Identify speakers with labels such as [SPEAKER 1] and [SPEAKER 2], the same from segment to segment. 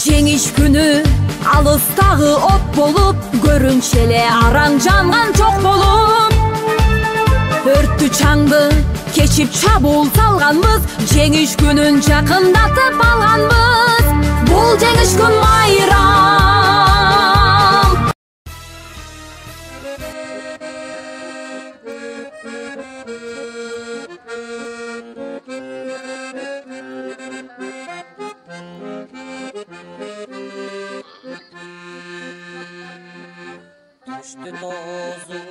[SPEAKER 1] Жеңиш күнү алыстагы от болуп, көрүнчү эле араң жанган жок болуп. Өрттү чаңды кечип чабуул салганбыз, жеңиш күнүн жакындатып алганбыз. Бул жеңиш күн майрам.
[SPEAKER 2] Düştü tozu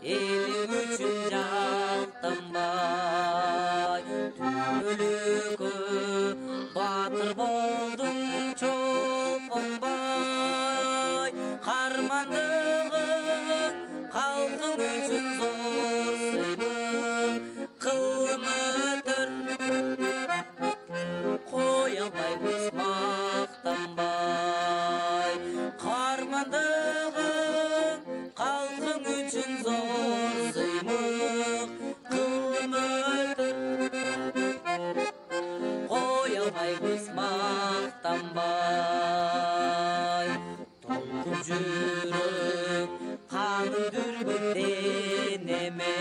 [SPEAKER 2] elim üçün жалтанбай, түбөлүккө батыр болдум чолпонбай. Кармандыгың калкың үчүн зор сыймың, кылым өтөр кое албайбыз мактанбай. Кармандыгың калкың үчүн зор сыймың, кылым өтөр кое албайбыз мактанбай. Толкуп жүрөк каның дүргүп денеме,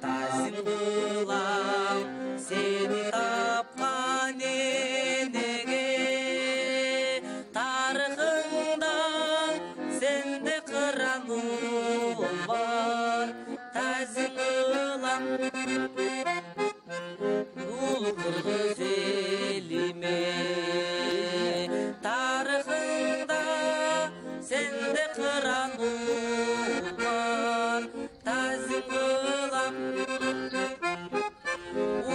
[SPEAKER 2] тазим кылам сени тапкан энеге. Тарыхыңда сенде кыран уул бар, тазим кылам улуу кыргыз элиме. Тарыхыңда сенде кыран уул бар, тазим кылам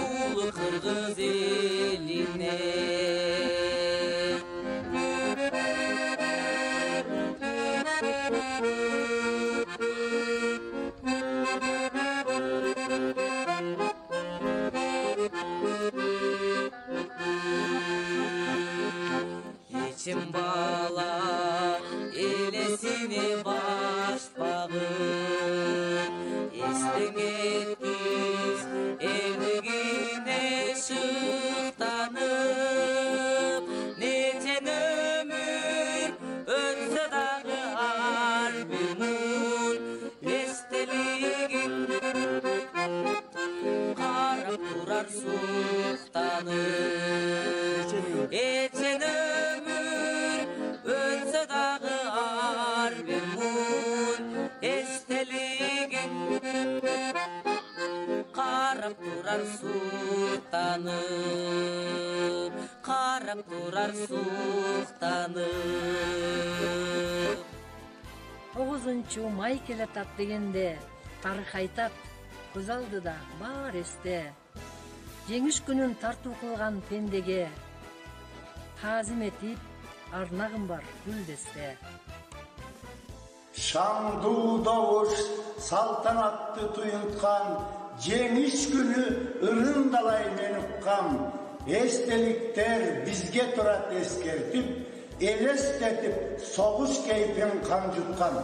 [SPEAKER 2] улуу кыргыз элине. Ечим бала элесине башпагын, эстен кеткиз элдигине шыктанып. Нечен өмүр өтсө дагы ар бир муң, эстелигин карап турар суктанып. Эчен өмүр өтсө дагы ар бир муң, эстелигин карап турар суктанып, карап турар суктанып.
[SPEAKER 3] 9 май келатат дегенде тарых айтат, көз алдыда бар эсте. Жеңиш күнүн тартуу кылган пендеге таазим этип арнагым бар гүлдесте.
[SPEAKER 4] Шаңдуу добуш салтанатты туюнткан жеңиш күнү ырындалай мен уккам. Эстеликтер бизге турат эскертип, элестетип согуш кейпин камжыткан.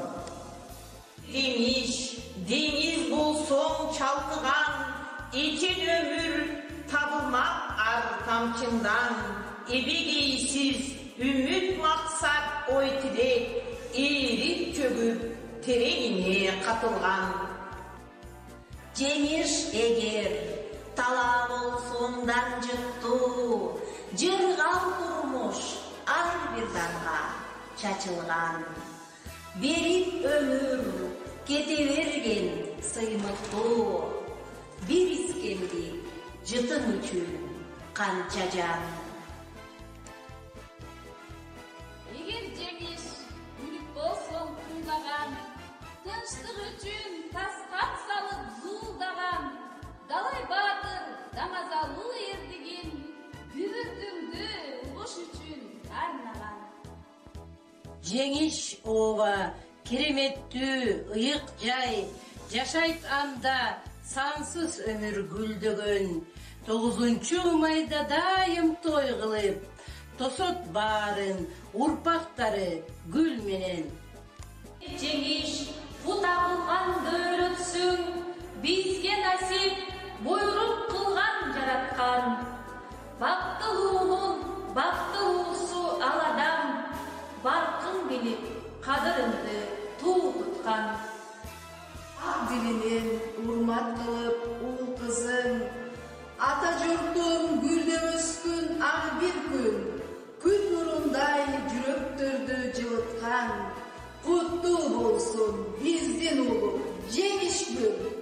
[SPEAKER 5] Деңиз болсоң чалкыган, эчен өмүр табылмак ар тамчыңдан. Эбегейсиз үмүт максат ой тилек, ээрип чөгүп тереңине катылган.
[SPEAKER 6] Жеңиш эгер талаа болсоң данжыктуу, жыргал турмуш ар бир данга чачылган. Берип өмүр кете берген сыймыктуу, бир искемдик жытың үчүн канча жан.
[SPEAKER 7] Эгер жеңиш үмүт болсоң тыңдаган, тынчтык үчүн таскак салып зуулдаган, далай баатыр даңазалуу эрдигин бүбүртүңдү угуш үчүн арнаган.
[SPEAKER 3] Жеңиш ооба кереметтүү ыйык жай, жашайт анда сансыз өмүр гүлдөгөн. 9 майда дайым той кылып, тосот баарын урпактары гүл менен.
[SPEAKER 7] Жеңиш бутагылган дөөрөтсүң, бизге насип буйрук кылган жараткан. Бактылуунун бактылуу
[SPEAKER 8] жұртым гүлдеп өскін ақ бір күн, күн нұрындай жүректерді жылытқан, құтты болсын біздің ұлы жеңіс күн.